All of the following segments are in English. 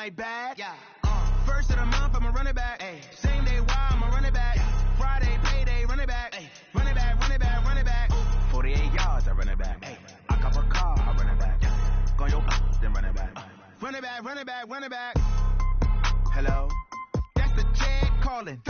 my bad. Yeah. First of the month, I'ma run it back. Ay. Same day, why I'ma run it back. Yeah. Friday, payday, run it back. Ay. Run it back, run it back, run it back. 48 yards, I run it back. Ay. I cop a car, I run it back. Yeah. Go your then run it back. Run it back, run it back, run it back. Hello? That's the check calling.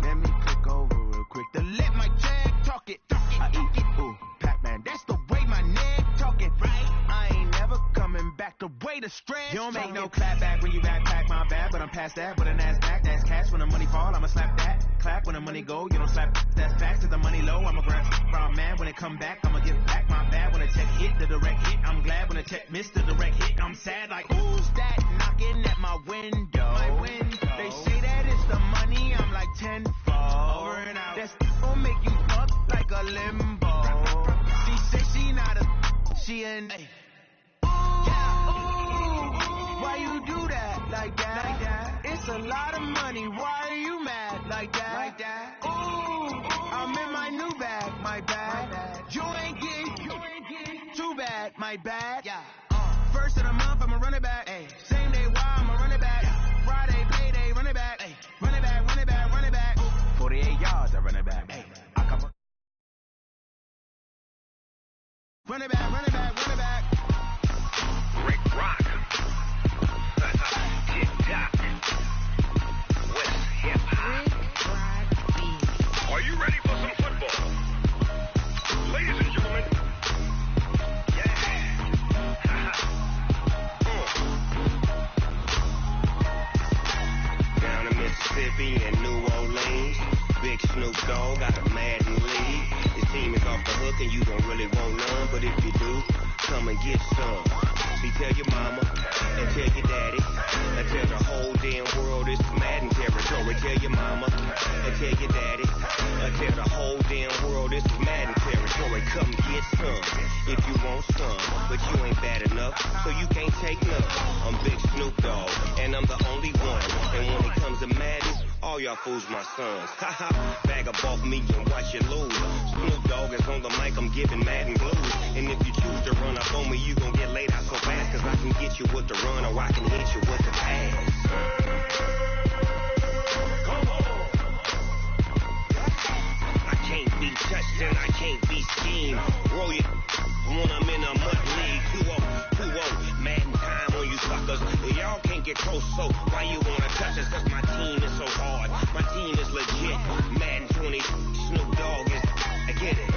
Let me click over real quick to let my check talk it. I eat it. Ooh, Pac-Man, that's the way my neck talking. Right? I ain't never coming back the way the stress. You don't make no clap back when you backpack my bad, but I'm past that with a NASDAQ. That's cash when the money fall, I'ma slap that. Clap when the money go, you don't slap. That's fast to the money low. I'ma grab from man when it come back. I'ma give back my bad when the check hit the direct hit. I'm glad when the check missed the direct hit. I'm sad like who's that knocking at my window? My window. They say that it's the money. I'm like tenfold. Over and out. That's gonna make you up like a limbo. She said she not a. She an. Why you do that like that? Like that? It's a lot of money. Why are you mad like that? Like that? Ooh, I'm in my new bag. My bad. You ain't getting too bad. My bad. Yeah. First of the month, I'ma run it back. Ay. Same day, why I'ma run it back. Yeah. Friday, payday, run it back. Ay. Run it back, run it back, run it back. 48 yards, I run it back. Ay. I come up. Run it back, run it back, run it back. Rick Rock. Are you ready for some football? Ladies and gentlemen, down in Mississippi and New Orleans, Big Snoop Dogg got a Madden league. His team is off the hook and you don't really want none, but if you do, come and get some. See, tell your mama and tell your daddy and tell the whole damn world it's Madden territory. Tell your mama and tell your daddy and tell the whole damn world it's Madden territory. Come get some if you want some, but you ain't bad enough, so you can't take none. I'm Big Snoop Dogg, and I'm the only one. And when it comes to Madden, all y'all fools my sons. Haha, bag up off me and watch you lose. Snoop Dogg is on the mic, I'm giving Madden blues. And if you choose to run up on me, you gon' get laid out so fast, cause I can get you with the run or I can hit you with the pass. I can't be touched and I can't be schemed. Roll it when I'm in a mud league. 2-0, Madden time on you suckers. Y'all can't get close, so why you wanna touch us? Cause my team is so hard. My team is legit. Madden 20, Snoop Dogg is, I get it.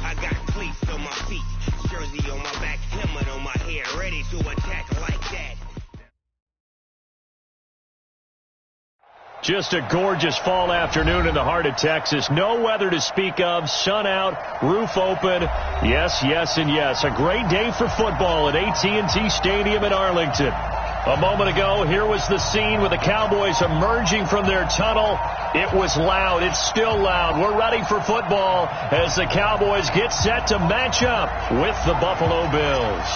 I got cleats on my feet, jersey on my back, helmet on my head, ready to attack like that. Just a gorgeous fall afternoon in the heart of Texas. No weather to speak of. Sun out, roof open. Yes, yes, and yes. A great day for football at AT&T Stadium in Arlington. A moment ago, here was the scene with the Cowboys emerging from their tunnel. It was loud. It's still loud. We're ready for football as the Cowboys get set to match up with the Buffalo Bills.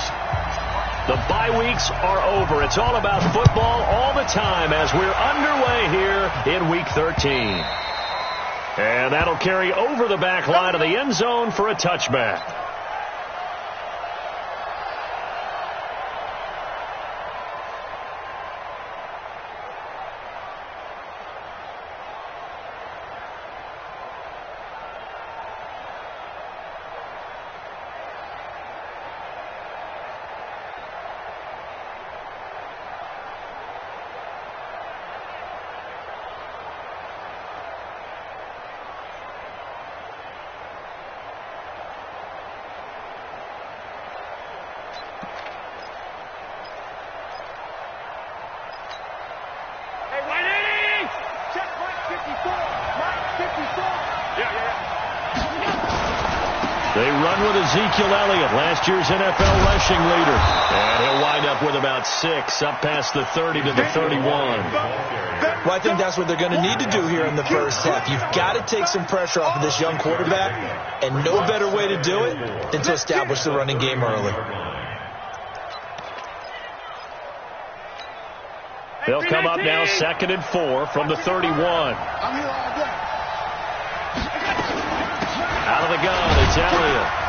The bye weeks are over. It's all about football all the time as we're underway here in Week 13. And that'll carry over the back line of the end zone for a touchback. They run with Ezekiel Elliott, last year's NFL rushing leader. And he'll wind up with about 6, up past the 30 to the 31. Well, I think that's what they're going to need to do here in the first half. You've got to take some pressure off of this young quarterback, and no better way to do it than to establish the running game early. They'll come up now 2nd and 4 from the 31. Out of the gun, it's Elliott.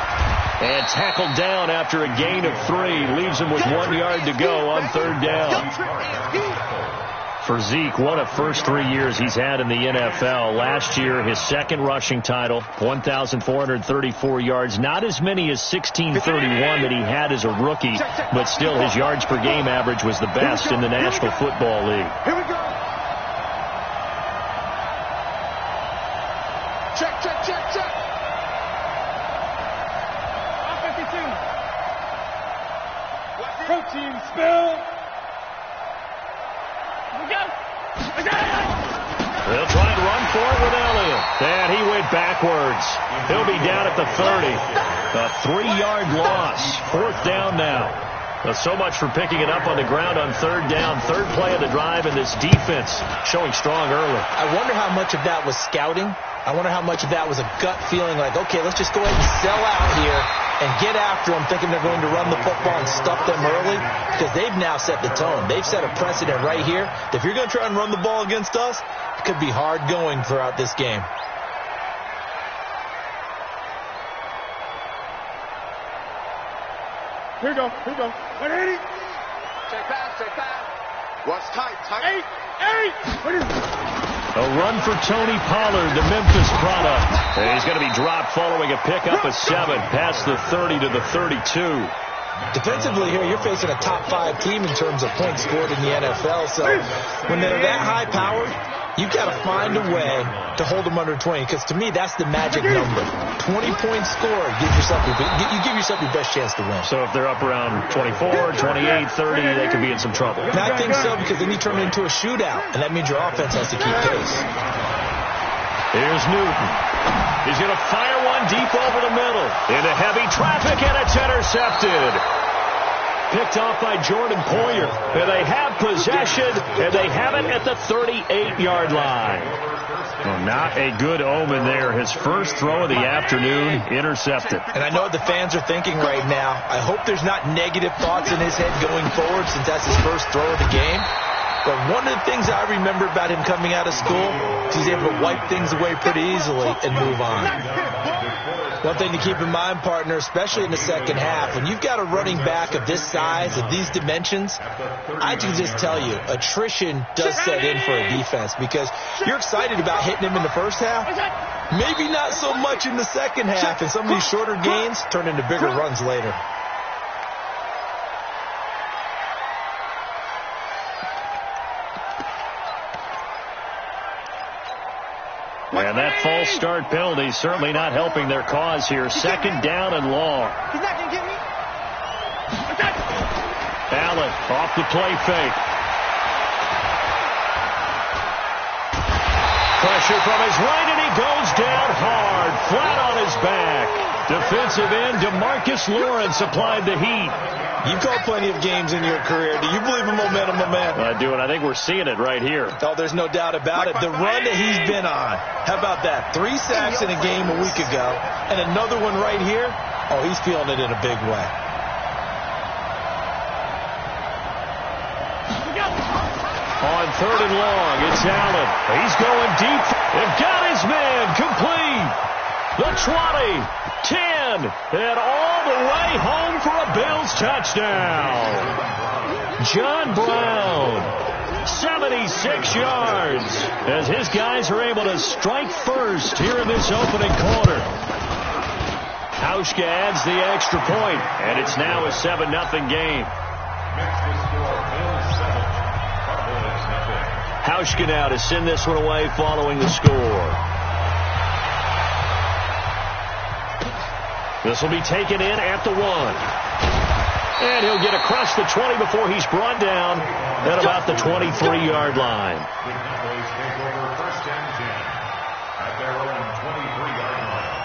And tackled down after a gain of 3. Leaves him with 1 yard to go on 3rd down. For Zeke, what a first 3 years he's had in the NFL. Last year, his second rushing title, 1,434 yards. Not as many as 1,631 that he had as a rookie, but still his yards per game average was the best in the National Football League. Here we go. Check, check, check, check. 52. Protein spill. They'll try and run for it with Elliott. And he went backwards. He'll be down at the 30. A 3-yard loss. 4th down now. So much for picking it up on the ground on 3rd down. 3rd play of the drive, and this defense showing strong early. I wonder how much of that was scouting. I wonder how much of that was a gut feeling like, okay, let's just go ahead and sell out here and get after them, thinking they're going to run the football and stuff them early, because they've now set the tone. They've set a precedent right here. If you're going to try and run the ball against us, it could be hard going throughout this game. Here we go. 180. Check pass. What's tight? 8. A run for Tony Pollard, the Memphis product. And he's going to be dropped following a pickup of 7 past the 30 to the 32. Defensively here, you're facing a top 5 team in terms of points scored in the NFL. So when they're that high powered, you've got to find a way to hold them under 20, because to me, that's the magic number. 20 points scored, you give yourself your best chance to win. So if they're up around 24, 28, 30, they could be in some trouble. And I think so, because then you turn it into a shootout, and that means your offense has to keep pace. Here's Newton. He's going to fire one deep over the middle. Into heavy traffic, and it's intercepted. Picked off by Jordan Poyer. And they have possession, and they have it at the 38-yard line. Well, not a good omen there. His first throw of the afternoon, intercepted. And I know what the fans are thinking right now. I hope there's not negative thoughts in his head going forward, since that's his first throw of the game. But one of the things I remember about him coming out of school is he's able to wipe things away pretty easily and move on. One thing to keep in mind, partner, especially in the second half, when you've got a running back of this size, of these dimensions, I can just tell you, attrition does set in for a defense, because you're excited about hitting him in the first half, maybe not so much in the second half, and some of these shorter gains turn into bigger runs later. And that false start penalty certainly not helping their cause here. 2nd down and long. He's not going to get me. Allen off the play fake. Pressure from his right, and he goes down hard, flat on his back. Defensive end DeMarcus Lawrence applied the heat. You've called plenty of games in your career. Do you believe in momentum, my man? I do, and I think we're seeing it right here. Oh, there's no doubt about it. The run that he's been on. How about that? 3 sacks in a game a week ago, and another one right here. Oh, he's feeling it in a big way. On 3rd and long, it's Allen. He's going deep. They've got his man complete. The 20, 10, and all the way home for a Bills touchdown. John Brown, 76 yards, as his guys are able to strike first here in this opening quarter. Hauschka adds the extra point, and it's now a 7-0 game. Hauschka now to send this one away following the score. This will be taken in at the 1. And he'll get across the 20 before he's brought down at about the 23-yard line. First and 10 at their own 23-yard line.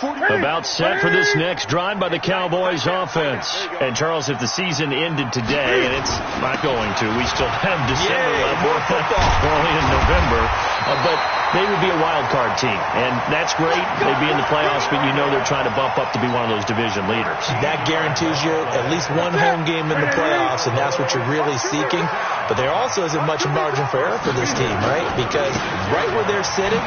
About set for this next drive by the Cowboys offense. And Charles, if the season ended today, and it's not going to, we still have December left. More football. Only in November. But they would be a wild card team. And that's great. They'd be in the playoffs, but you know they're trying to bump up to be one of those division leaders. That guarantees you at least one home game in the playoffs, and that's what you're really seeking. But there also isn't much margin for error for this team, right? Because right where they're sitting,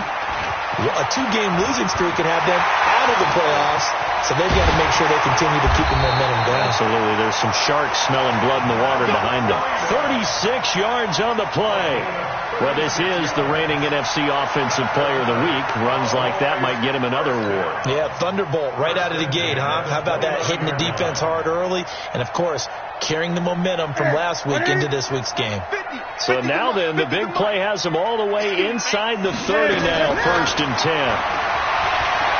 a 2-game losing streak can have them out of the playoffs, so they've got to make sure they continue to keep the momentum going. Absolutely. There's some sharks smelling blood in the water behind them. 36 yards on the play. Well, this is the reigning NFC Offensive Player of the Week. Runs like that might get him another award. Yeah, Thunderbolt right out of the gate, huh? How about that, hitting the defense hard early? And, of course, carrying the momentum from last week into this week's game. So now then, the big play has him all the way inside the 30 now, 1st and 10.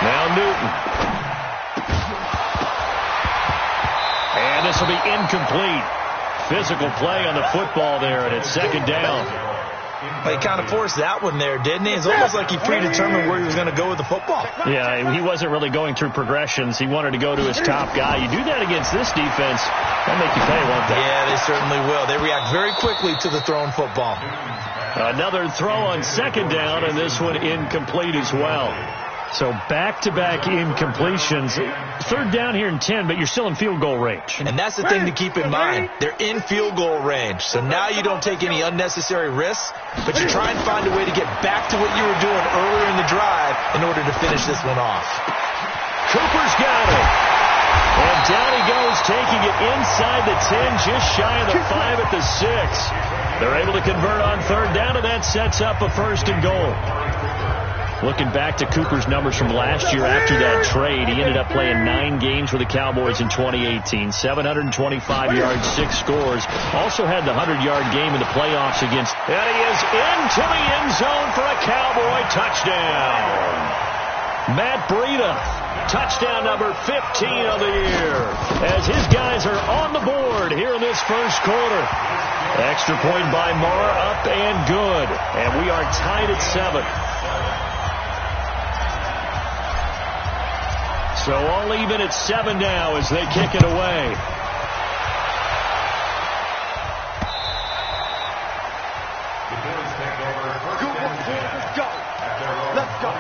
Now Newton. And this will be incomplete. Physical play on the football there, and it's 2nd down. Well, he kind of forced that one there, didn't he? It's almost like he predetermined where he was going to go with the football. Yeah, he wasn't really going through progressions. He wanted to go to his top guy. You do that against this defense, that'll make you pay, won't they? Yeah, they certainly will. They react very quickly to the thrown football. Another throw on 2nd down, and this one incomplete as well. So back-to-back incompletions. 3rd down here in 10, but you're still in field goal range. And that's the thing to keep in mind. They're in field goal range. So now you don't take any unnecessary risks, but you try and find a way to get back to what you were doing earlier in the drive in order to finish this one off. Cooper's got it. And down he goes, taking it inside the 10, just shy of the 5 at the 6. They're able to convert on 3rd down, and that sets up a 1st and goal. Looking back to Cooper's numbers from last year after that trade, he ended up playing 9 games with the Cowboys in 2018. 725 yards, 6 scores. Also had the 100-yard game in the playoffs against... And he is into the end zone for a Cowboy touchdown. Matt Breida, touchdown number 15 of the year, as his guys are on the board here in this 1st quarter. Extra point by Marr, up and good. And we are tied at 7. So all even at 7 now as they kick it away. Let's go.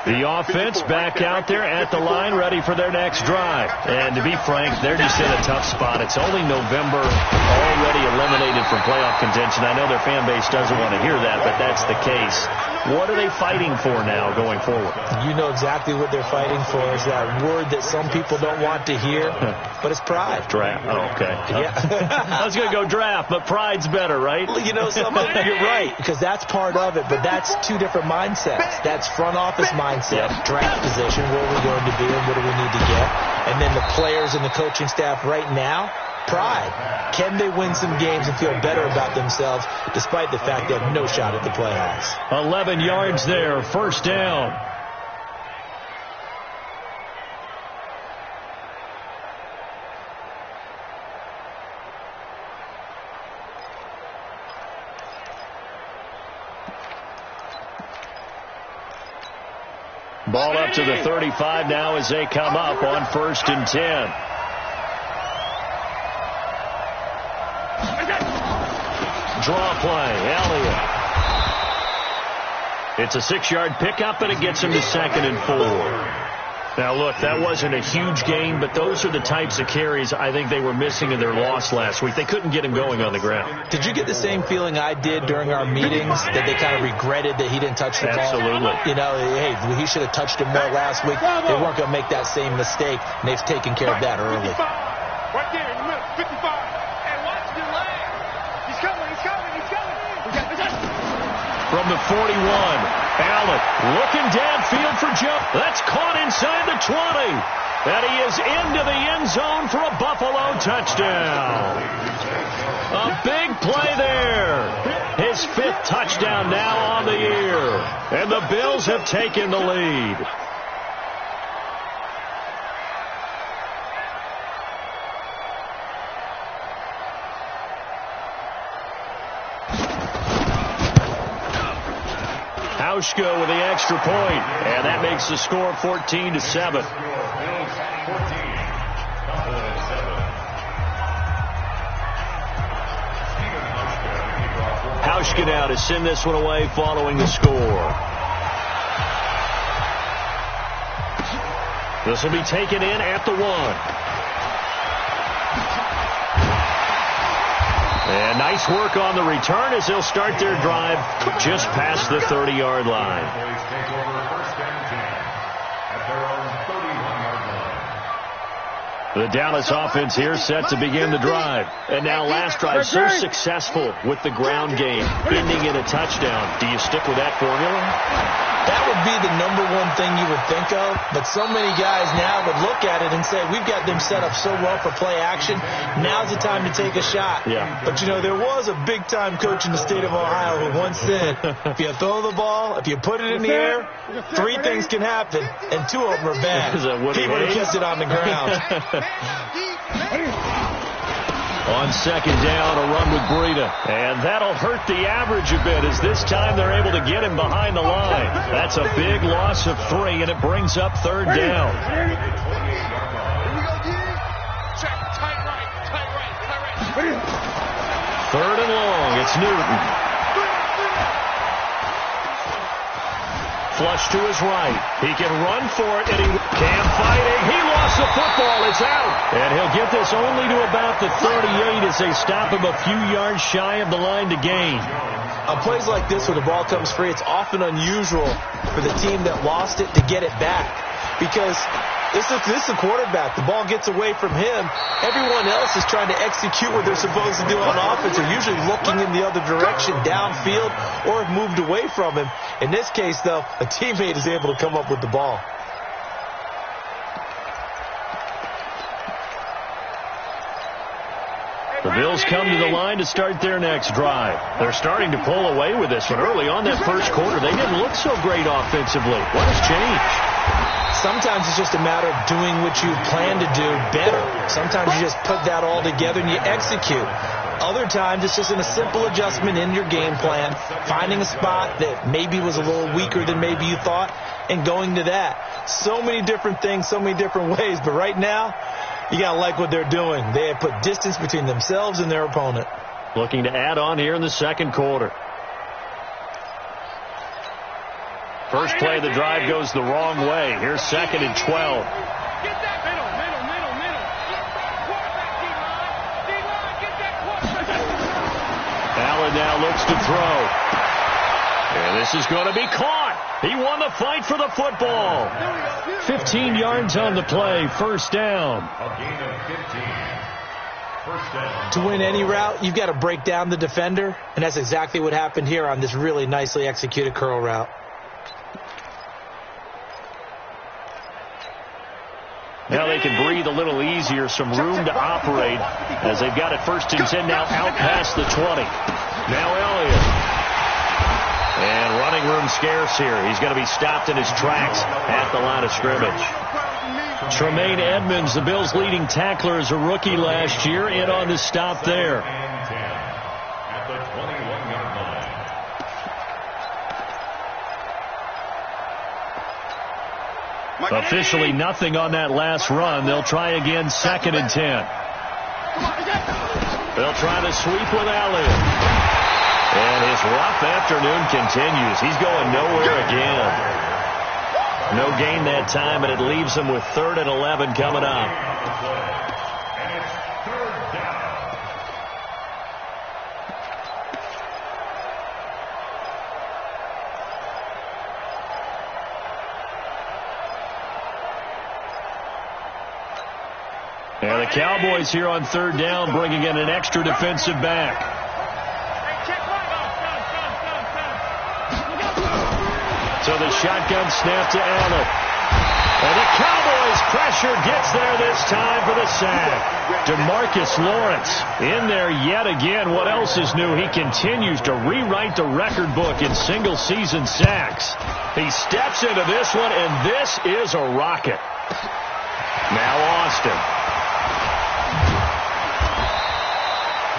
The offense back out there at the line, ready for their next drive. And to be frank, they're just in a tough spot. It's only November, already eliminated from playoff contention. I know their fan base doesn't want to hear that, but that's the case. What are they fighting for now going forward? You know exactly what they're fighting for. Is that word that some people don't want to hear, but it's pride. Draft. Oh, okay. Yeah. I was going to go draft, but pride's better, right? Well, you know, you're right, because that's part of it, but that's 2 different mindsets. That's front office mindset, draft position, where are we going to be and what do we need to get? And then the players and the coaching staff right now, pride. Can they win some games and feel better about themselves despite the fact they have no shot at the playoffs? 11 yards there, 1st down. Ball up to the 35 now as they come up on 1st and 10. Draw play, Elliott. It's a 6-yard pickup, and it gets him to 2nd and 4. Now, look, that wasn't a huge gain, but those are the types of carries I think they were missing in their loss last week. They couldn't get him going on the ground. Did you get the same feeling I did during our meetings, that they kind of regretted that he didn't touch the ball? Absolutely. You know, hey, he should have touched him more last week. They weren't going to make that same mistake, and they've taken care of that early. Right there in the middle, 55. Hey, watch your leg. He's coming, he's coming, he's coming. From the 41, Allen looking downfield for Joe. That's caught inside the 20. And he is into the end zone for a Buffalo touchdown. A big play there. His 5th touchdown now on the year. And the Bills have taken the lead. Hauschka with the extra point, and that makes the score 14-7. Hauschka now to send this one away following the score. This will be taken in at the 1. And nice work on the return as they'll start their drive just past the 30-yard line. The Dallas offense here set to begin the drive. And now last drive so successful with the ground game, ending in a touchdown. Do you stick with that formula? That would be the number one thing you would think of, but so many guys now would look at it and say, we've got them set up so well for play action, now's the time to take a shot. Yeah. But, you know, there was a big-time coach in the state of Ohio who once said, if you throw the ball, if you put it in the air, 3 things can happen, and 2 of them are bad. He would have kept it on the ground. On second down, a run with Breida. And that'll hurt the average a bit as this time they're able to get him behind the line. That's a big loss of 3, and it brings up third down. Third and long, it's Newton. Flush to his right. He can run for it, and he can't fight it. He lost the football. It's out. And he'll get this only to about the 38 as they stop him a few yards shy of the line to gain. On plays like this where the ball comes free, it's often unusual for the team that lost it to get it back. Because this is the quarterback. The ball gets away from him. Everyone else is trying to execute what they're supposed to do on offense. They're usually looking in the other direction, downfield, or have moved away from him. In this case, though, a teammate is able to come up with the ball. The Bills come to the line to start their next drive. They're starting to pull away with this one. Early on that first quarter, they didn't look so great offensively. What has changed? Sometimes it's just a matter of doing what you plan to do better. Sometimes you just put that all together and you execute. Other times it's just a simple adjustment in your game plan, finding a spot that maybe was a little weaker than maybe you thought, and going to that. So many different things, so many different ways, but right now, you got to like what they're doing. They have put distance between themselves and their opponent. Looking to add on here in the second quarter. First play of the drive goes the wrong way. Here's second and 12. Allen now looks to throw. And this is going to be caught. He won the fight for the football. 15 yards on the play. First down. A gain of 15. First down. To win any route, you've got to break down the defender, and that's exactly what happened here on this really nicely executed curl route. Now they can breathe a little easier, some room to operate as they've got it first and 10 now out past the 20. Now Elliott. And running room scarce here. He's going to be stopped in his tracks at the line of scrimmage. Tremaine Edmonds, the Bills' leading tackler as a rookie last year, in on the stop there. At the 21-yard line. Officially nothing on that last run. They'll try again second and 10. They'll try to sweep with Elliott. And his rough afternoon continues. He's going nowhere again. No gain that time, and it leaves him with 3rd and 11 coming up. And it's third down. And the Cowboys here on third down bringing in an extra defensive back. So the shotgun snap to Allen. And the Cowboys pressure gets there this time for the sack. DeMarcus Lawrence in there yet again. What else is new? He continues to rewrite the record book in single-season sacks. He steps into this one, and this is a rocket. Now Austin.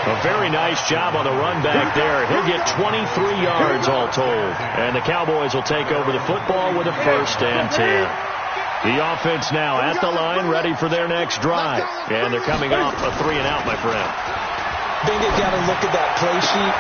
A very nice job on the run back there. He'll get 23 yards all told. And the Cowboys will take over the football with a 1st and 10. The offense now at the line, ready for their next drive. And they're coming off a 3-and-out, my friend. I think they've got to look at that play sheet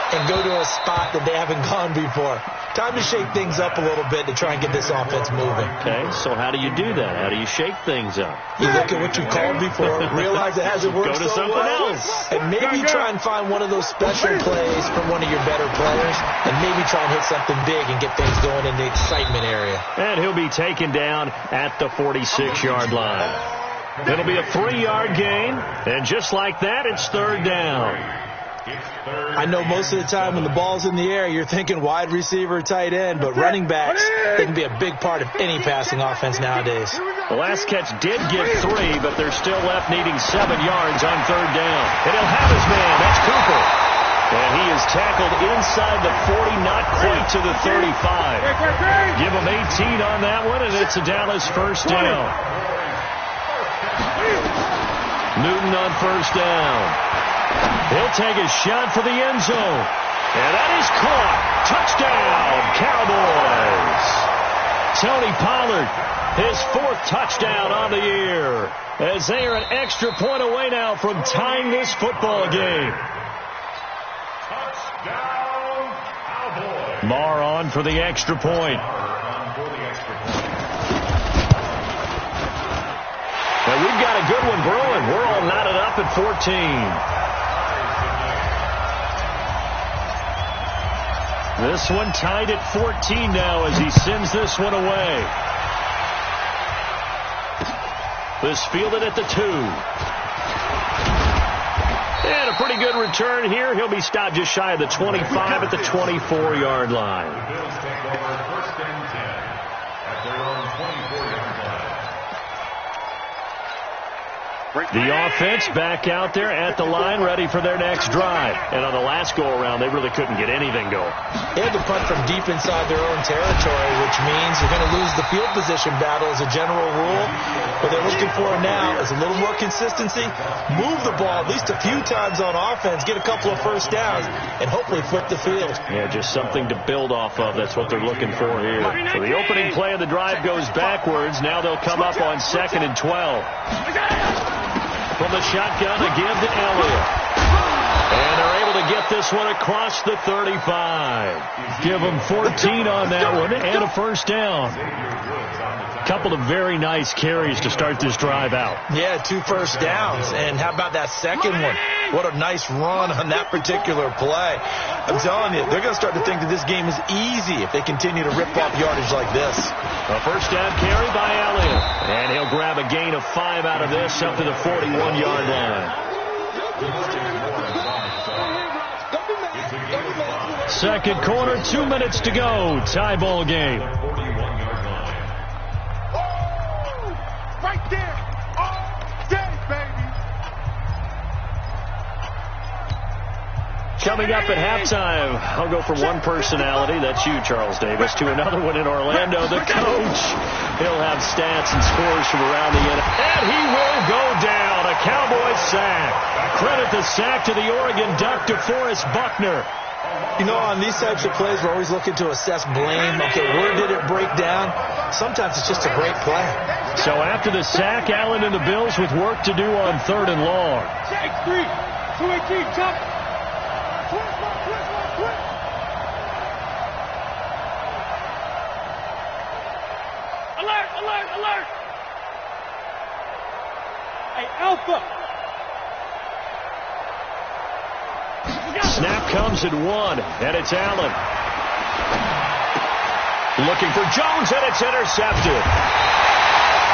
and go to a spot that they haven't gone before. Time to shake things up a little bit to try and get this offense moving. Okay, so how do you do that? How do you shake things up? You look at what you called before, realize it hasn't worked Go to so something well, else. and maybe try and find one of those special plays from one of your better players, and maybe try and hit something big and get things going in the excitement area. And he'll be taken down at the 46-yard line. It'll be a 3-yard gain, and just like that, it's 3rd down. I know most of the time when the ball's in the air, you're thinking wide receiver, tight end, but running backs, they can be a big part of any passing offense nowadays. The last catch did get 3, but they're still left needing 7 yards on 3rd down. And he'll have his man. That's Cooper. And he is tackled inside the 40, not quite to the 35. Give him 18 on that one, and it's a Dallas 1st down. Newton on 1st down. He'll take a shot for the end zone. And that is caught. Touchdown, Cowboys. Tony Pollard, his 4th touchdown on the year, as they are an extra point away now from tying this football game. Touchdown, Cowboys. Marr on for the extra point. And we've got a good one brewing. We're all knotted up at 14. This one tied at 14 now as he sends this one away. This fielded at the 2. And a pretty good return here. He'll be stopped just shy of the 25 at the 24-yard line. The Bills take over 1st and 10 at their own 24-yard line. The offense back out there at the line, ready for their next drive. And on the last go-around, they really couldn't get anything going. They had to punt from deep inside their own territory, which means you're going to lose the field position battle as a general rule. What they're looking for now is a little more consistency, move the ball at least a few times on offense, get a couple of 1st downs, and hopefully flip the field. Yeah, just something to build off of. That's what they're looking for here. So the opening play of the drive goes backwards. Now they'll come up on 2nd and 12. From the shotgun, a give to Elliott. And they're able to get this one across the 35. Give them 14 on that one and a 1st down. A couple of very nice carries to start this drive out. Yeah, 2 1st downs. And how about that second one? What a nice run on that particular play. I'm telling you, they're going to start to think that this game is easy if they continue to rip off yardage like this. A 1st down carry by Elliott. And he'll grab a gain of 5 out of this up to the 41-yard line. 2nd quarter, 2 minutes to go. Tie ball game. Right there. All day, baby. Coming up at halftime, I'll go from one personality, that's you, Charles Davis, to another one in Orlando, the coach. He'll have stats and scores from around the end. And he will go down. A Cowboys sack. Credit the sack to the Oregon Duck, DeForest Buckner. You know, on these types of plays, we're always looking to assess blame. Okay, where did it break down? Sometimes it's just a great play. So after the sack, Allen and the Bills with work to do on 3rd and long. Check 3. 218, chop. Alert, alert, alert. Hey, Alpha. Snap comes at 1, and it's Allen. Looking for Jones, and it's intercepted.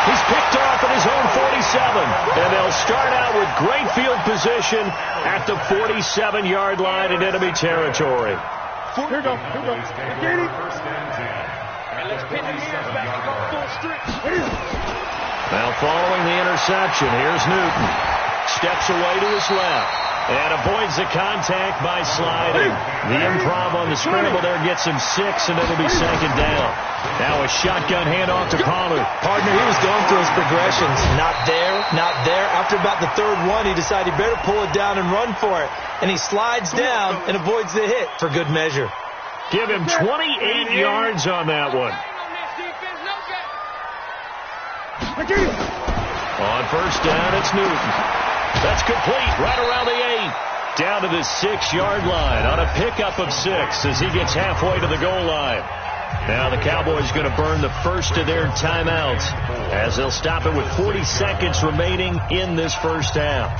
He's picked off at his own 47, and they'll start out with great field position at the 47-yard line in enemy territory. Here we go. Get it. Let's pin the ears back and go full strip. Now following the interception, here's Newton. Steps away to his left. And avoids the contact by sliding. The improv on the scramble there gets him 6, and it'll be second down. Now a shotgun handoff to Pollard. Partner, he was going through his progressions. Not there, not there. After about the third one, he decided he better pull it down and run for it. And he slides down and avoids the hit for good measure. Give him 28 yards on that one. On first down, it's Newton. That's complete right around the 8. Down to the 6-yard line on a pickup of 6 as he gets halfway to the goal line. Now the Cowboys going to burn the first of their timeouts as they'll stop it with 40 seconds remaining in this first half.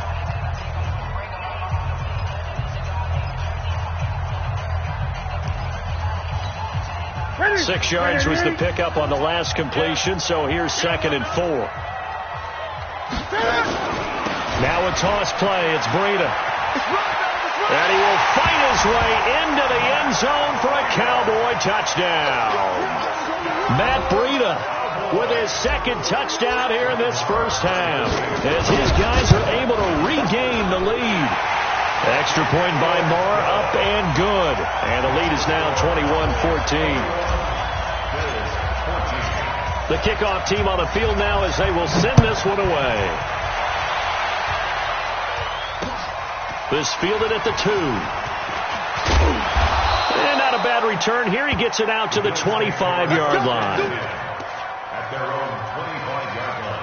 Ready. 6 yards was the pickup on the last completion, so here's 2nd and 4. Now a toss play. It's Breida. And he will fight his way into the end zone for a Cowboy touchdown. Matt Breida with his 2nd touchdown here in this first half as his guys are able to regain the lead. Extra point by Marr, up and good. And the lead is now 21-14. The kickoff team on the field now as they will send this one away. This fielded at the 2. And not a bad return here. He gets it out to the 25-yard line. At their own 25-yard line.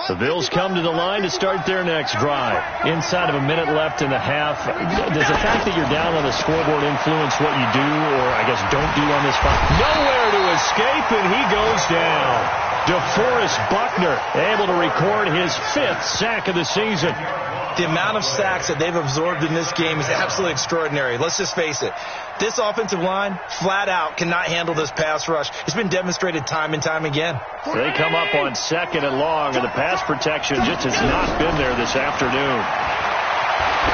The Bills come to the line to start their next drive. Inside of a minute left in the half, does the fact that you're down on the scoreboard influence what you do, or I guess don't do on this fight? Nowhere to escape, and he goes down. DeForest Buckner able to record his 5th sack of the season. The amount of sacks that they've absorbed in this game is absolutely extraordinary. Let's just face it. This offensive line, flat out, cannot handle this pass rush. It's been demonstrated time and time again. They come up on 2nd and long, and the pass protection just has not been there this afternoon.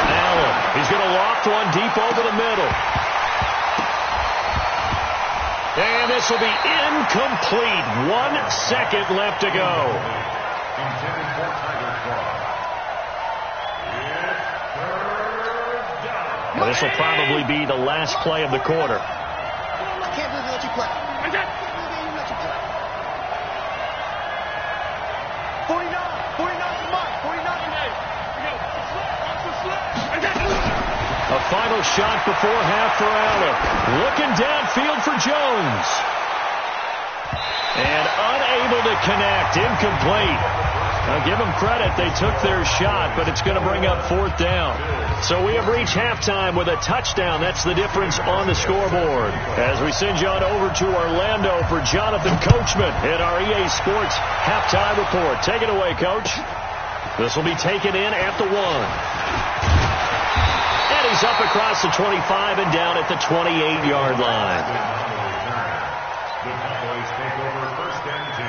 Allen, he's going to loft one deep over the middle. And this will be incomplete. 1 second left to go. Intended for Tiger Claw. Well, this will probably be the last play of the quarter. I can't believe they let you play. 49 to Mark. 49 A final shot before half for Allen. Looking downfield for Jones. And unable to connect. Incomplete. Now give them credit. They took their shot, but it's going to bring up 4th down. So we have reached halftime with a touchdown. That's the difference on the scoreboard. As we send you on over to Orlando for Jonathan Coachman in our EA Sports halftime report. Take it away, Coach. This will be taken in at the 1. And he's up across the 25 and down at the 28-yard line. The Cowboys take over 1st and 10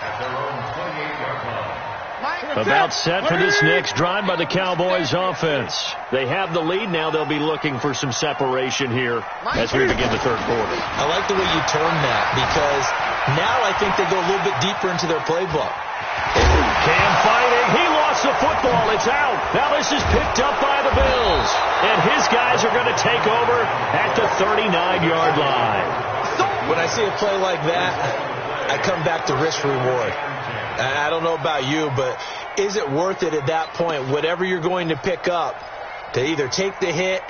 at their own 28-yard line. About set for this next drive by the Cowboys offense. They have the lead now. They'll be looking for some separation here as we begin the 3rd quarter. I like the way you term that because now I think they go a little bit deeper into their playbook. Cam fighting. He lost the football. It's out. Now this is picked up by the Bills. And his guys are going to take over at the 39-yard line. When I see a play like that, I come back to risk reward. I don't know about you, but is it worth it at that point, whatever you're going to pick up, to either take the hit,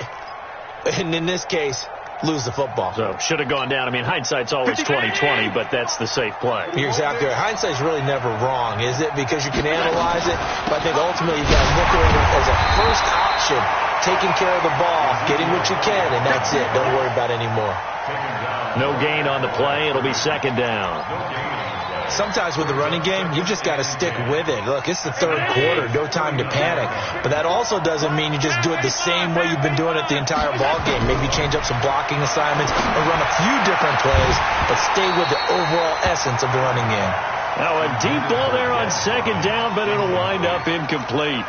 and in this case, lose the football? So should have gone down. I mean, hindsight's always 20/20, but that's the safe play. You're exactly right. Hindsight's really never wrong, is it? Because you can analyze it, but I think ultimately you got to look at it as a first option, taking care of the ball, getting what you can, and that's it. Don't worry about it anymore. No gain on the play. It'll be 2nd down. Sometimes with the running game, you've just got to stick with it. Look, it's the 3rd quarter, no time to panic. But that also doesn't mean you just do it the same way you've been doing it the entire ball game. Maybe change up some blocking assignments or run a few different plays, but stay with the overall essence of the running game. Now a deep ball there on 2nd down, but it'll wind up incomplete.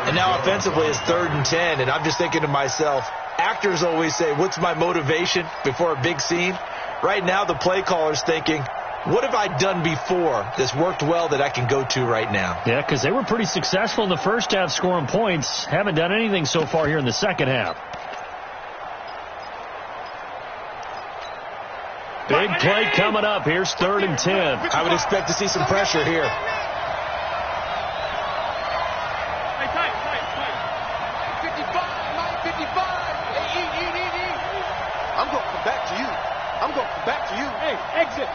And now offensively it's 3rd and 10, and I'm just thinking to myself, actors always say, what's my motivation before a big scene? Right now the play caller's thinking, what have I done before that's worked well that I can go to right now? Yeah, because they were pretty successful in the first half scoring points. Haven't done anything so far here in the second half. Big play coming up. Here's 3rd and 10. I would expect to see some pressure here. I'm going to come back to you. I'm going to come back to you. Hey, exit.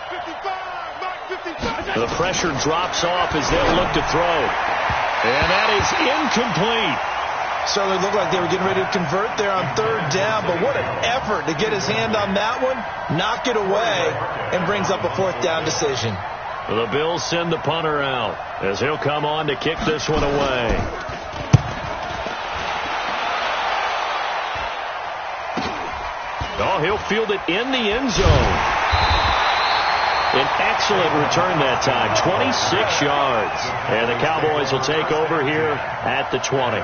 55, 55. The pressure drops off as they'll look to throw. And that is incomplete. Certainly looked like they were getting ready to convert there on 3rd down, but what an effort to get his hand on that one, knock it away, and brings up a 4th down decision. The Bills send the punter out as he'll come on to kick this one away. Oh, he'll field it in the end zone. An excellent return that time, 26 yards. And the Cowboys will take over here at the 20.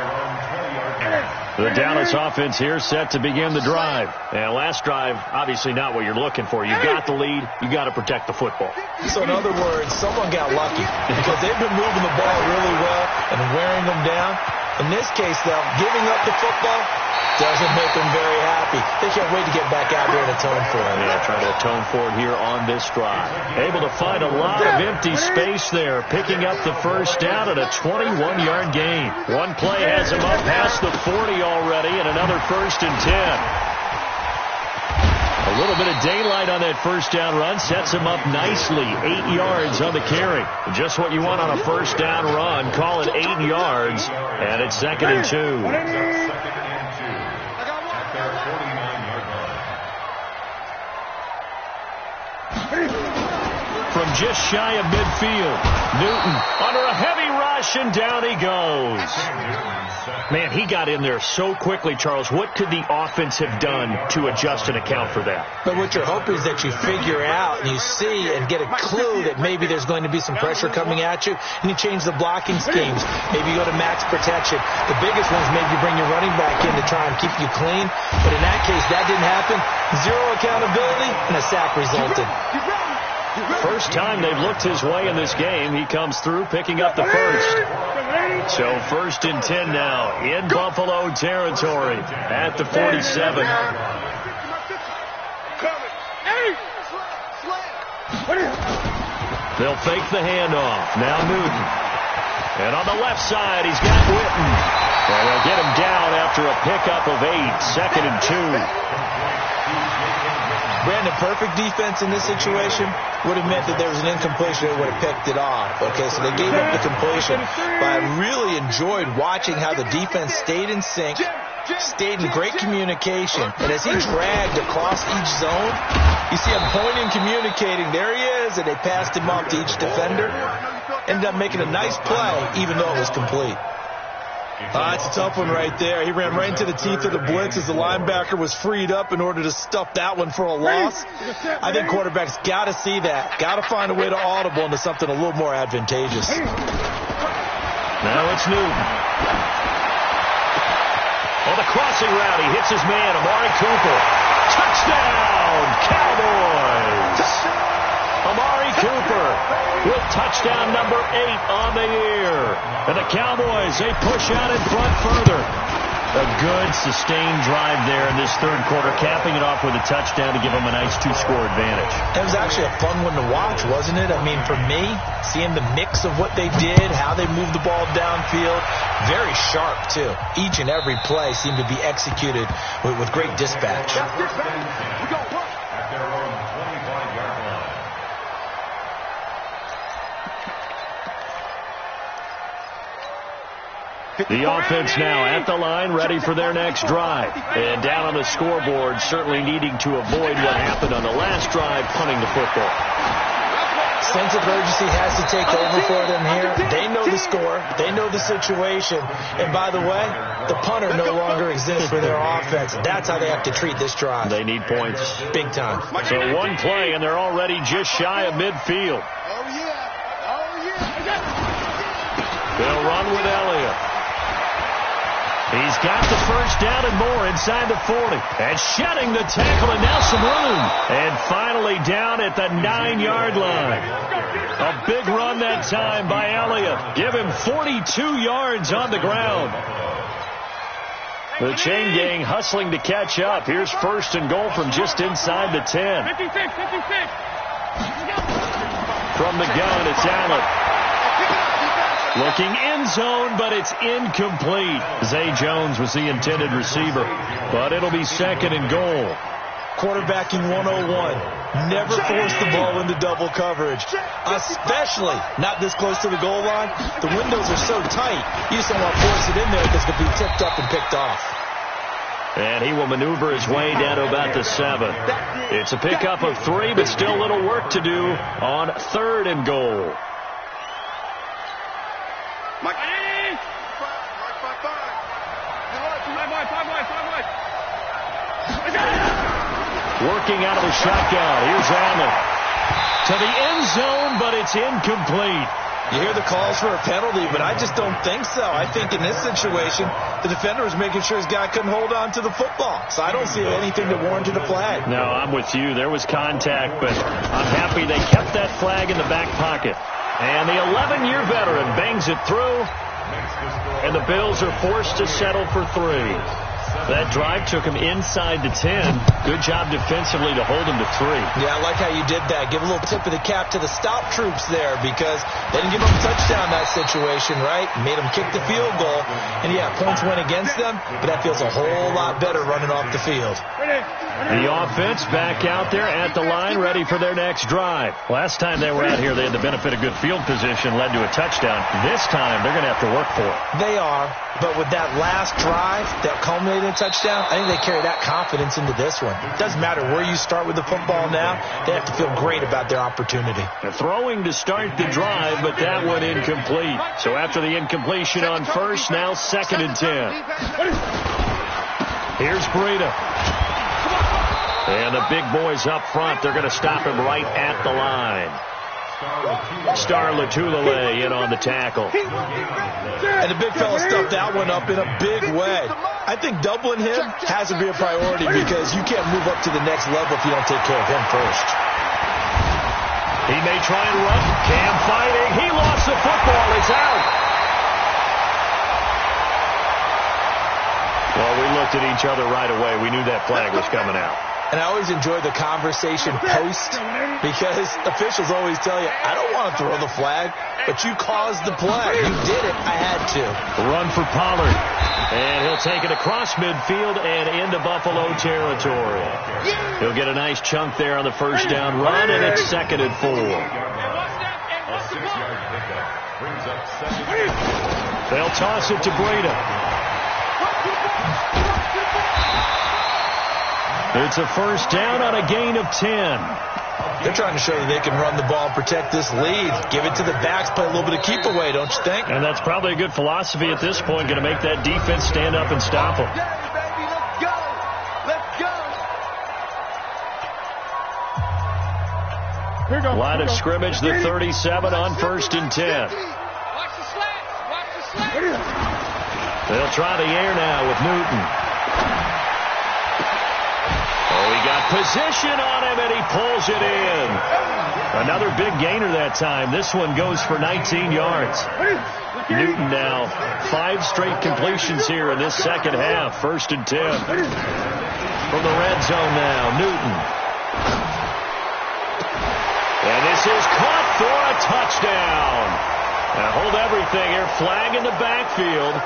The Dallas offense here set to begin the drive. And last drive, obviously not what you're looking for. You've got the lead. You've got to protect the football. So in other words, someone got lucky because they've been moving the ball really well and wearing them down. In this case, though, giving up the football doesn't make them very happy. They can't wait to get back out there and atone for it. Yeah, trying to atone for it here on this drive. Able to find a lot of empty space there, picking up the first down at a 21-yard gain. One play has him up past the 40 already, and another 1st and 10. A little bit of daylight on that first down run sets him up nicely. 8 yards on the carry. Just what you want on a first down run. Call it 8 yards, and it's 2nd and 2. From just shy of midfield, Newton under a heavy rush, and down he goes. Man, he got in there so quickly, Charles. What could the offense have done to adjust and account for that? But what you're hoping is that you figure out and you see and get a clue that maybe there's going to be some pressure coming at you, and you change the blocking schemes. Maybe you go to max protection. The biggest ones maybe you bring your running back in to try and keep you clean. But in that case, that didn't happen. Zero accountability, and a sack resulted. First time they've looked his way in this game. He comes through picking up the first. So 1st and 10 now in Buffalo territory at the 47. They'll fake the handoff. Now Newton. And on the left side, he's got Witten. And they'll get him down after a pickup of 8. 2nd and 2. Brandon, perfect defense in this situation would have meant that there was an incompletion and would have picked it off. Okay, so they gave up the completion. But I really enjoyed watching how the defense stayed in sync, stayed in great communication. And as he dragged across each zone, you see him pointing, communicating. There he is, and they passed him off to each defender. Ended up making a nice play, even though it was complete. It's a tough one right there. He ran right into the teeth of the blitz as the linebacker was freed up in order to stuff that one for a loss. I think quarterbacks got to see that. Got to find a way to audible into something a little more advantageous. Now it's Newton. On the crossing route, he hits his man, Amari Cooper. Touchdown, Cowboys! Amari Cooper with touchdown number 8 on the year. And the Cowboys, they push out in front further. A good sustained drive there in this third quarter, capping it off with a touchdown to give them a nice 2-score advantage. It was actually a fun one to watch, wasn't it? I mean, for me, seeing the mix of what they did, how they moved the ball downfield, very sharp, too. Each and every play seemed to be executed with great dispatch. The offense now at the line, ready for their next drive. And down on the scoreboard, certainly needing to avoid what happened on the last drive, punting the football. Sense of urgency has to take over for them here. They know the score. They know the situation. And by the way, the punter no longer exists for their offense. That's how they have to treat this drive. They need points. Big time. So one play, and they're already just shy of midfield. They'll run with Elliott. He's got the first down and more inside the 40. And shedding the tackle, and now some room. And finally down at the 9-yard line. A big run that time by Elliott. Give him 42 yards on the ground. The chain gang hustling to catch up. Here's first and goal from just inside the 10. 56. From the gun, it's Allen. Looking end zone, but it's incomplete. Zay Jones was the intended receiver, but it'll be second and goal. Quarterbacking 101. Never force the ball into double coverage, especially not this close to the goal line. The windows are so tight, you just don't want to force it in there because it could be tipped up and picked off. And he will maneuver his way down to about the 7. It's a pickup of 3, but still little work to do on third and goal. Working out of the shotgun. Here's Allen. To the end zone, but it's incomplete. You hear the calls for a penalty, but I just don't think so. I think in this situation, the defender was making sure his guy couldn't hold on to the football. So I don't see anything that warranted a flag. No, I'm with you. There was contact, but I'm happy they kept that flag in the back pocket. And the 11-year veteran bangs it through, and the Bills are forced to settle for 3. That drive took him inside the 10. Good job defensively to hold him to 3. Yeah, I like how you did that. Give a little tip of the cap to the stop troops there because they didn't give them a touchdown in that situation, right? Made them kick the field goal. And, yeah, points went against them, but that feels a whole lot better running off the field. The offense back out there at the line, ready for their next drive. Last time they were out here, they had the benefit of good field position, led to a touchdown. This time, they're going to have to work for it. They are, but with that last drive that culminated in a touchdown, I think they carry that confidence into this one. It doesn't matter where you start with the football now. They have to feel great about their opportunity. Throwing to start the drive, but that one incomplete. So after the incompletion on first, now second and 10. Here's Breida. And the big boys up front, they're going to stop him right at the line. Star Latulele in on the tackle. And the big fella stuffed that one up in a big way. I think doubling him has to be a priority because you can't move up to the next level if you don't take care of him first. He may try and run. Cam fighting. He lost the football. It's out. Well, we looked at each other right away. We knew that flag was coming out. And I always enjoy the conversation post because officials always tell you, I don't want to throw the flag, but you caused the play. You did it. I had to. Run for Pollard. And he'll take it across midfield and into Buffalo territory. He'll get a nice chunk there on the first down run, and it's second and 4. They'll toss it to Breida. It's a first down on a gain of 10. They're trying to show that they can run the ball and protect this lead. Give it to the backs, play a little bit of keep away, don't you think? And that's probably a good philosophy at this point, going to make that defense stand up and stop them. Let's go. Line of scrimmage, the 37 on first and 10. Watch the slats. Watch the slats. They'll try the air now with Newton. Oh, he got position on him, and he pulls it in. Another big gainer that time. This one goes for 19 yards. Newton now 5 straight completions here in this second half. First and 10. From the red zone now, Newton. And this is caught for a touchdown. Now hold everything here. Flag in the backfield.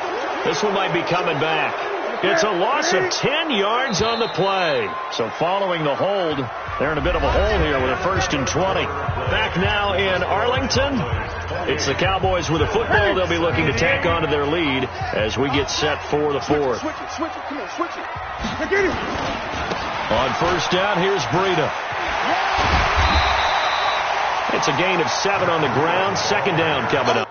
This one might be coming back. It's a loss of 10 yards on the play. So following the hold, they're in a bit of a hole here with a first and 20. Back now in Arlington. It's the Cowboys with a football. They'll be looking to tack on to their lead as we get set for the fourth. Switch it. Come on, switch it. On first down, here's Breida. It's a gain of 7 on the ground. Second down coming up.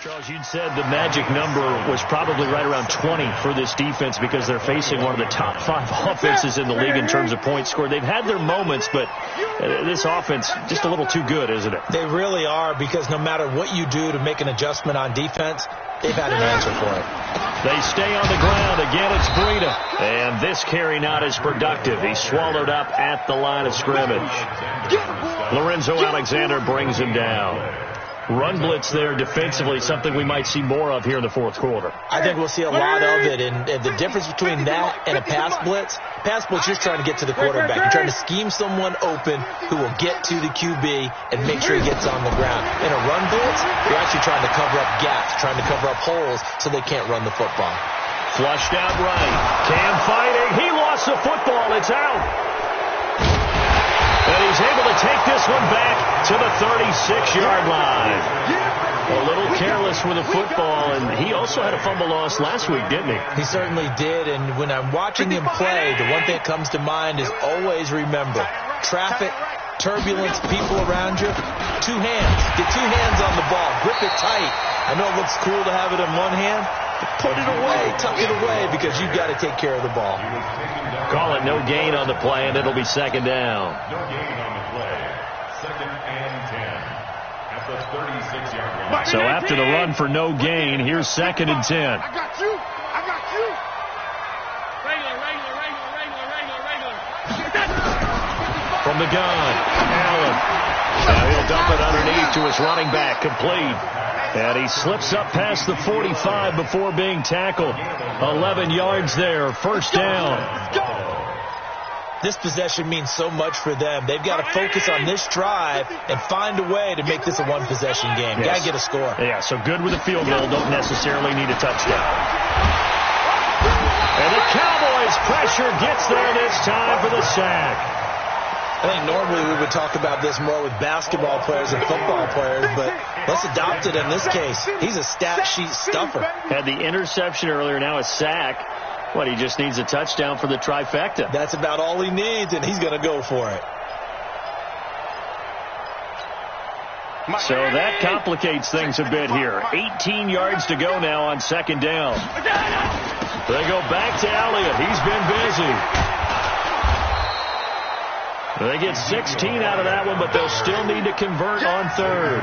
Charles, you'd said the magic number was probably right around 20 for this defense because they're facing one of the top 5 offenses in the league in terms of points scored. They've had their moments, but this offense just a little too good, isn't it? They really are, because no matter what you do to make an adjustment on defense, they've had an answer for it. They stay on the ground. Again, it's Breida. And this carry not as productive. He's swallowed up at the line of scrimmage. Lorenzo Alexander brings him down. Run blitz there defensively, something we might see more of here in the fourth quarter. I think we'll see a lot of it, and the difference between that and a pass blitz, you're trying to get to the quarterback. You're trying to scheme someone open who will get to the QB and make sure he gets on the ground. In a run blitz, you're actually trying to cover up gaps, trying to cover up holes so they can't run the football. Flushed out right. Cam fighting. He lost the football. It's out. And he's able to take this one back to the 36-yard line. A little careless with the football, and he also had a fumble loss last week, didn't he? He certainly did, and when I'm watching him play, the one thing that comes to mind is always remember, traffic, turbulence, people around you, 2 hands. Get 2 hands on the ball. Grip it tight. I know it looks cool to have it in one hand, but put it away, tuck it away, because you've got to take care of the ball. Call it no gain on the play, and it'll be second down. No gain on the play. 2nd and 10. At the 36-yard line. So after the run for no gain, here's 2nd and 10. I got you. I got you. Regular. From the gun, Allen. Now he'll dump it underneath to his running back, complete. And he slips up past the 45 before being tackled. 11 yards there, first down. This possession means so much for them. They've got to focus on this drive and find a way to make this a one-possession game. Yes. Got to get a score. Yeah, so good with a field goal. Don't necessarily need a touchdown. And the Cowboys' pressure gets there this time for the sack. I think normally we would talk about this more with basketball players and football players, but let's adopt it in this case. He's a stat sheet stuffer. Had the interception earlier, now a sack. What, he just needs a touchdown for the trifecta. That's about all he needs, and he's going to go for it. So that complicates things a bit here. 18 yards to go now on second down. They go back to Elliott. He's been busy. They get 16 out of that one, but they'll still need to convert on third.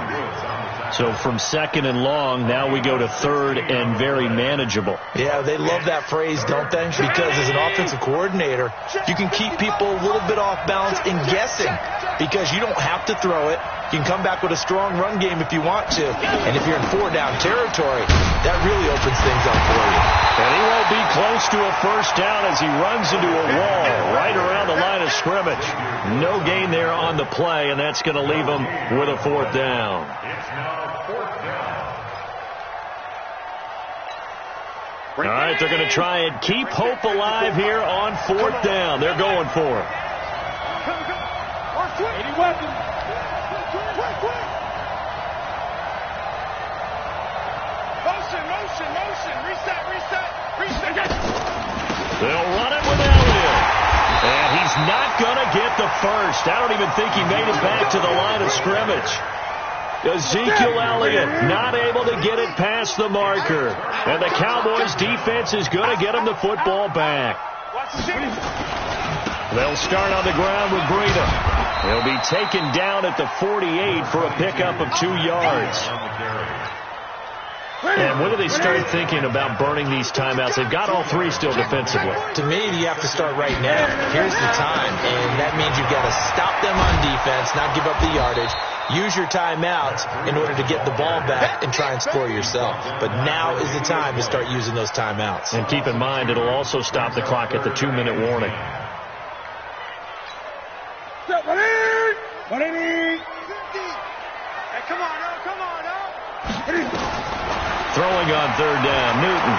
So from 2nd and long, now we go to 3rd and very manageable. Yeah, they love that phrase, don't they? Because as an offensive coordinator, you can keep people a little bit off balance and guessing because you don't have to throw it. You can come back with a strong run game if you want to. And if you're in 4-down territory, that really opens things up for you. And he won't be close to a first down as he runs into a wall right around the line of scrimmage. No gain there on the play, and that's going to leave him with a 4th down. It's now 4th down. All right, they're going to try and keep hope alive here on 4th down. They're going for it. 80 weapons. Motion. Reset. They'll run it with Elliott. And he's not going to get the first. I don't even think he made it back to the line of scrimmage. Ezekiel Elliott not able to get it past the marker. And the Cowboys defense is going to get him the football back. They'll start on the ground with Breida. He'll be taken down at the 48 for a pickup of 2 yards. And when do they start thinking about burning these timeouts? They've got all 3 still defensively. To me, you have to start right now. Here's the time, and that means you've got to stop them on defense, not give up the yardage. Use your timeouts in order to get the ball back and try and score yourself. But now is the time to start using those timeouts. And keep in mind, it'll also stop the clock at the 2-minute warning. Throwing on 3rd down, Newton.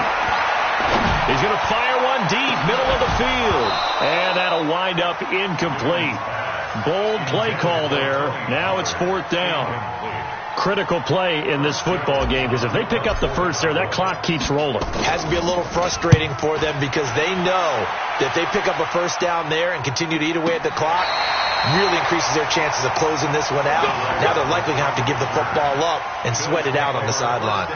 He's going to fire one deep, middle of the field. And that'll wind up incomplete. Bold play call there. Now it's 4th down. critical play in this football game, because if they pick up the first there, that clock keeps rolling. It has to be a little frustrating for them because they know that if they pick up a first down there and continue to eat away at the clock, really increases their chances of closing this one out. Now they're likely going to have to give the football up and sweat it out on the sideline.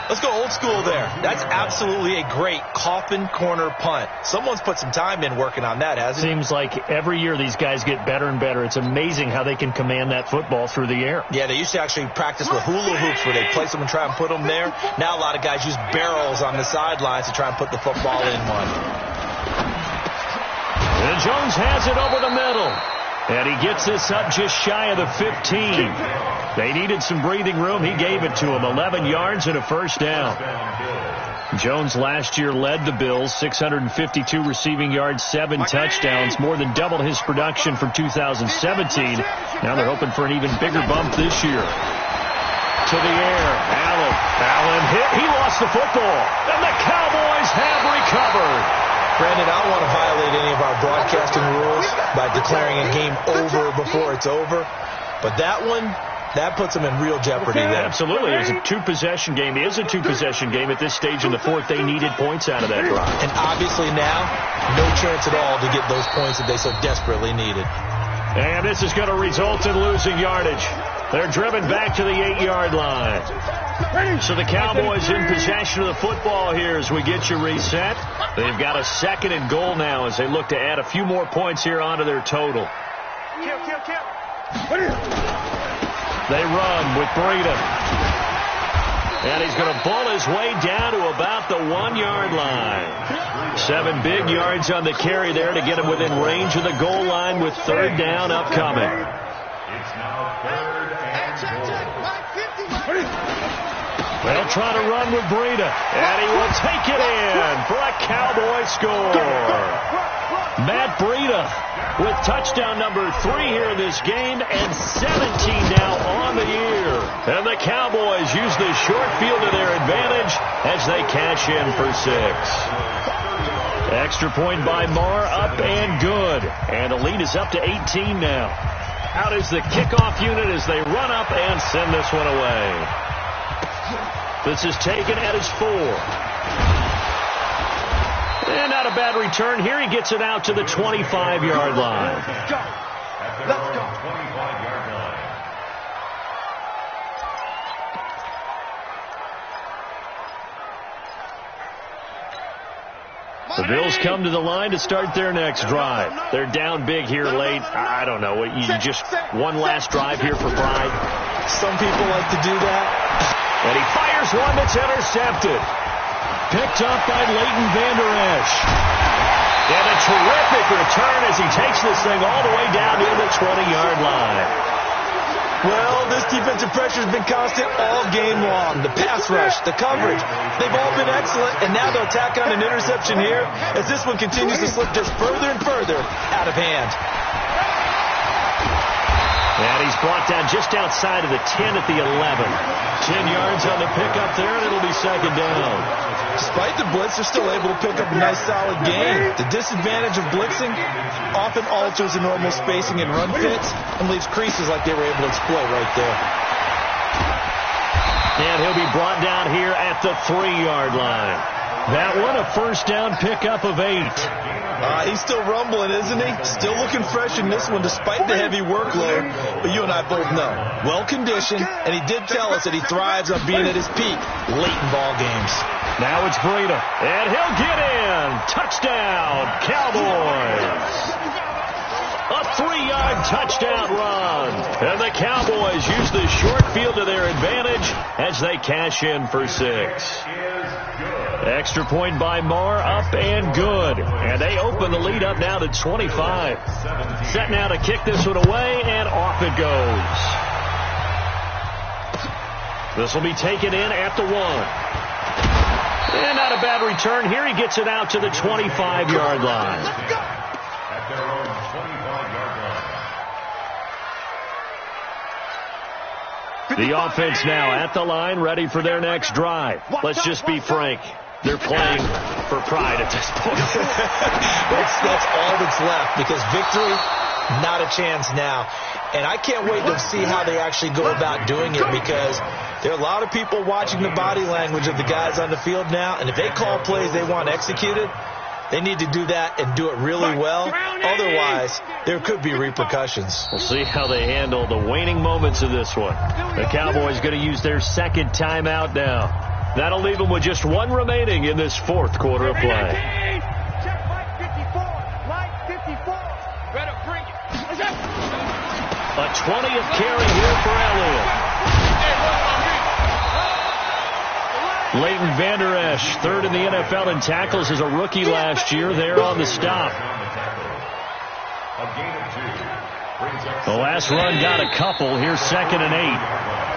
Let's go old school there. That's absolutely a great coffin corner punt. Someone's put some time in working on that, hasn't it? Seems like every year these guys get better and better. It's amazing how they can command that football through the air. Yeah, they used to actually practice with hula hoops where they place them and try and put them there. Now a lot of guys use barrels on the sidelines to try and put the football in one. And Jones has it over the middle. And he gets this up just shy of the 15. They needed some breathing room. He gave it to him. 11 yards and a first down. Jones last year led the Bills, 652 receiving yards, 7 touchdowns, more than doubled his production from 2017. Now they're hoping for an even bigger bump this year. To the air. Allen hit. He lost the football. And the Cowboys have recovered. Brandon, I don't want to violate any of our broadcasting rules by declaring a game over before it's over. But that one, that puts them in real jeopardy there. Absolutely. It's a two-possession game. It is a two-possession game at this stage in the fourth. They needed points out of that drive. And obviously now, no chance at all to get those points that they so desperately needed. And this is going to result in losing yardage. They're driven back to the 8-yard line. So the Cowboys in possession of the football here as we get you reset. They've got a 2nd and goal now as they look to add a few more points here onto their total. They run with Breida. And he's going to bull his way down to about the 1-yard line. 7 big yards on the carry there to get him within range of the goal line with 3rd down upcoming. It's now 3rd and goal. They'll try to run with Breida. And he will take it in for a Cowboy score. Matt Breida with touchdown number 3 here in this game and 17 now on the year. And the Cowboys use the short field to their advantage as they cash in for 6. Extra point by Marr, up and good. And the lead is up to 18 now. Out is the kickoff unit as they run up and send this one away. This is taken at his 4. And not a bad return here. He gets it out to the 25-yard line. Let's go. 25-yard line. The Bills come to the line to start their next drive. They're down big here late. I don't know. You just one last drive here for pride. Some people like to do that. And he fires one that's intercepted. Picked up by Leighton Vander Esch. And a terrific return as he takes this thing all the way down near the 20-yard line. Well, this defensive pressure has been constant all game long. The pass rush, the coverage, they've all been excellent, and now they'll tack on an interception here as this one continues to slip just further and further out of hand. And he's brought down just outside of the 10 at the 11. 10 yards on the pickup there, and it'll be 2nd down. Despite the blitz, they're still able to pick up a nice solid gain. The disadvantage of blitzing often alters the normal spacing and run fits and leaves creases like they were able to exploit right there. And he'll be brought down here at the 3-yard line. That one, a 1st down pickup of 8. He's still rumbling, isn't he? Still looking fresh in this one despite the heavy workload. But you and I both know, well-conditioned, and he did tell us that he thrives on being at his peak late in ball games. Now it's Breida, and he'll get in. Touchdown, Cowboys. A 3-yard touchdown run. And the Cowboys use the short field to their advantage as they cash in for 6. Extra point by Marr, up and good. And they open the lead up now to 25. Set now to kick this one away, and off it goes. This will be taken in at the 1. And not a bad return here. He gets it out to the 25-yard line. At their own 25-yard line. The offense now at the line, ready for their next drive. Let's just be frank. They're playing for pride at this point. That's all that's left, because victory Not a chance now. And I can't wait to see how they actually go about doing it, because there are a lot of people watching the body language of the guys on the field now, and if they call plays they want executed, they need to do that and do it really well. Otherwise, there could be repercussions. We'll see how they handle the waning moments of this one. The Cowboys going to use their second timeout now. That'll leave them with just one remaining in this fourth quarter of play. A 20th carry here for Elliott. Leighton Vander Esch, third in the NFL in tackles as a rookie last year, there on the stop. The last run got a couple. Here's 2nd and 8.